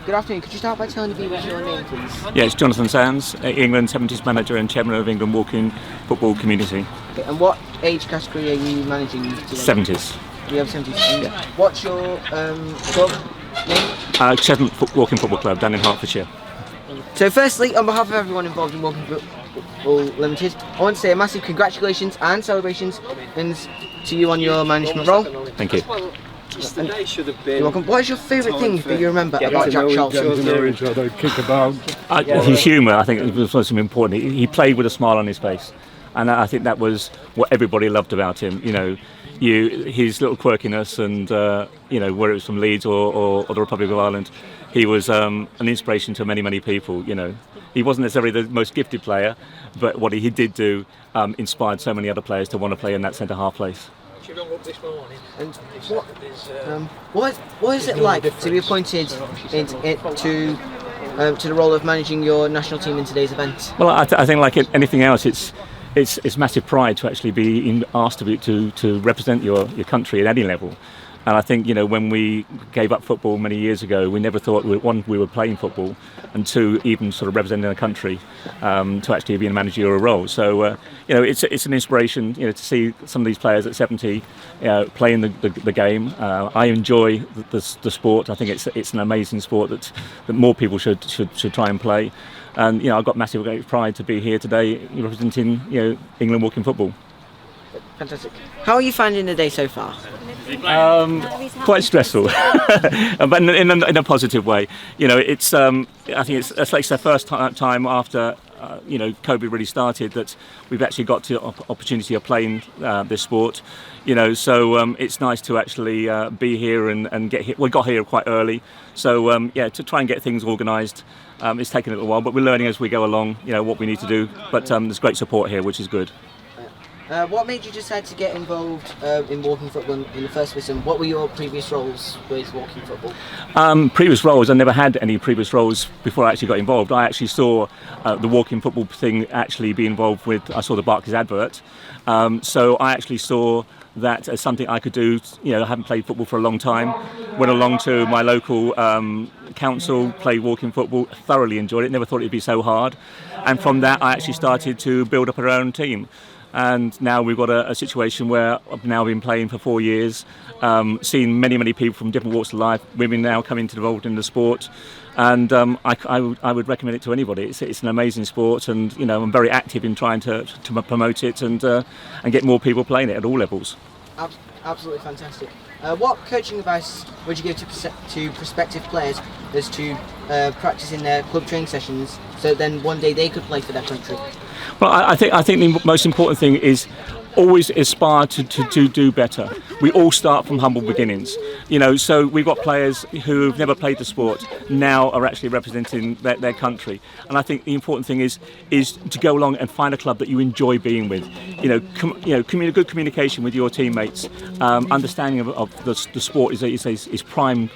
Good afternoon. Could you start by telling the viewers your name, please? Yeah, it's Jonathon Sands, England 70s manager and chairman of England Walking Football Community. Okay, and what age category are you managing today? 70s. You have 70s. Yeah. What's your club name? Cheshunt Walking Football Club down in Hertfordshire. So firstly, on behalf of everyone involved in Walking Football Limited, I want to say a massive congratulations and celebrations to you on your management role. Thank you. You're welcome. What is your favourite thing that you remember about Jack Charlton? His humour, I think, was something important. He played with a smile on his face, and I think that was what everybody loved about him. His little quirkiness, and whether it was from Leeds or the Republic of Ireland, he was an inspiration to many people. He wasn't necessarily the most gifted player, but what he did do inspired so many other players to want to play in that centre half place. And what is it like to be appointed to the role of managing your national team in today's event? Well, I think like anything else, it's massive pride to actually be asked to represent your country at any level. And I think when we gave up football many years ago, we never thought one, we were playing football, and two, even sort of representing a country to actually be in a managerial role. So it's an inspiration to see some of these players at 70 playing the game. I enjoy the sport. I think it's an amazing sport that more people should try and play. And I've got massive pride to be here today representing England Walking Football. Fantastic. How are you finding the day so far? Quite stressful, but in a positive way. I think it's like the first time after COVID really started that we've actually got the opportunity of playing this sport. So it's nice to actually be here and get here. We got here quite early, so to try and get things organised. It's taken a little while, but we're learning as we go along. What we need to do. But there's great support here, which is good. What made you decide to get involved in walking football in the first place, and what were your previous roles with walking football? Previous roles, I never had any previous roles before I actually got involved. I actually saw the walking football thing actually be involved with, I saw the Barclays advert, so I actually saw that as something I could do. I haven't played football for a long time. Went along to my local council, played walking football, thoroughly enjoyed it, never thought it'd be so hard. And from that I actually started to build up our own team. And now we've got a situation where I've now been playing for 4 years, seen many people from different walks of life, women now coming involved in the sport, and I would recommend it to anybody. It's an amazing sport, and I'm very active in trying to promote it and get more people playing it at all levels. Absolutely fantastic. What coaching advice would you give to prospective players as to practicing their club training sessions, so then one day they could play for their country? Well, I think the most important thing is always aspire to do better. We all start from humble beginnings, so we've got players who've never played the sport now are actually representing their country, and I think the important thing is to go along and find a club that you enjoy being with. Good communication with your teammates, understanding of the sport is prime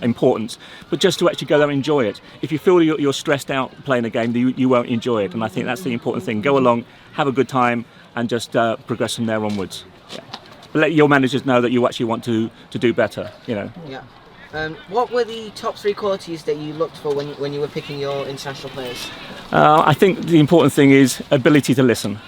importance, but just to actually go there and enjoy it. If you feel you're stressed out playing a game, you won't enjoy it, and I think that's the important thing. Go along, have a good time, and just progress from there onwards. Yeah. But let your managers know that you actually want to do better. Yeah. What were the top 3 qualities that you looked for when you were picking your international players? I think the important thing is ability to listen.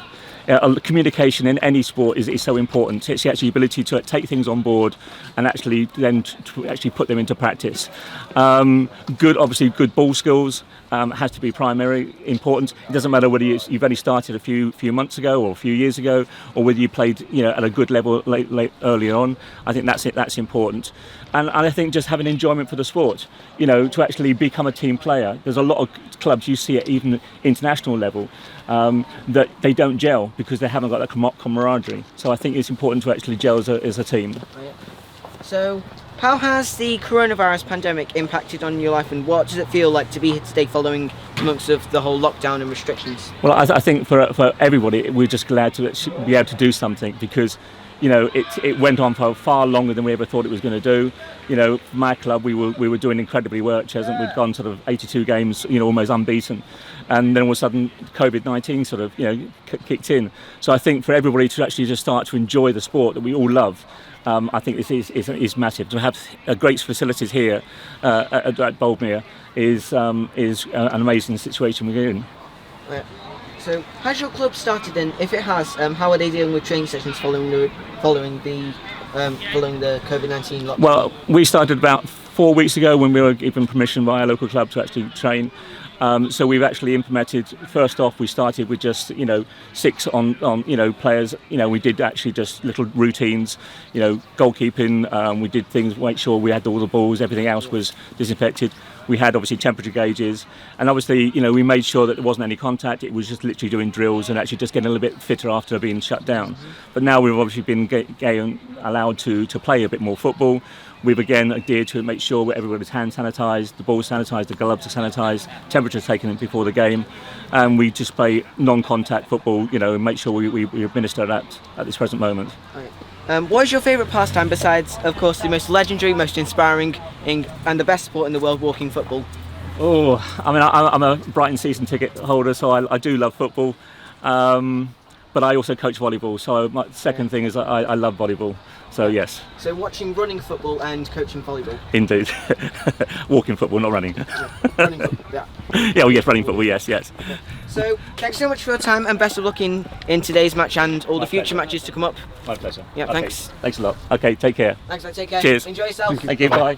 Communication in any sport is so important. It's actually the ability to take things on board and actually then to actually put them into practice. Good ball skills has to be primary important. It doesn't matter whether you've only started a few months ago or a few years ago, or whether you played at a good level late early on. I think that's important. And I think just having enjoyment for the sport, to actually become a team player. There's a lot of clubs you see at even international level that they don't gel because they haven't got that camaraderie. So I think it's important to actually gel as a team. So how has the coronavirus pandemic impacted on your life, and what does it feel like to be here today following amongst of the whole lockdown and restrictions? Well, I think for everybody, we're just glad to be able to do something, because it went on for far longer than we ever thought it was going to do. For my club, we were doing incredibly well at Cheshunt. We'd gone sort of 82 games, almost unbeaten, and then all of a sudden COVID-19 sort of kicked in. So I think for everybody to actually just start to enjoy the sport that we all love, I think this is massive. To have great facilities here at Boldmere is an amazing situation we're in. Right. So, has your club started? And if it has, how are they dealing with training sessions following the COVID-19 lockdown? Well, we started about 4 weeks ago when we were given permission by our local club to actually train. So we've actually implemented. First off, we started with just 6 on players. We did actually just little routines. Goalkeeping. We did things, make sure we had all the balls. Everything else was disinfected. We had obviously temperature gauges, and obviously we made sure that there wasn't any contact. It was just literally doing drills and actually just getting a little bit fitter after being shut down. But now we've obviously been allowed to play a bit more football. We've again adhered to make sure everybody's hand sanitised, the ball's sanitised, the gloves are sanitised, temperature taken before the game, and we just play non-contact football, and make sure we administer that at this present moment. Okay. What is your favourite pastime besides, of course, the most legendary, most inspiring, and the best sport in the world, walking football? Oh, I mean, I'm a Brighton season ticket holder, so I do love football, but I also coach volleyball. So my second thing is I love volleyball. So yes. So watching running football and coaching volleyball. Indeed, walking football, not running. Yeah. Running football, yeah. Yeah, well, yes, running football, yes. Okay. So thanks so much for your time, and best of luck in today's match and all the future matches to come up. My pleasure. Yeah, okay. thanks. Thanks a lot. Okay, take care. Thanks, take care. Cheers. Enjoy yourself. Thank you. Bye.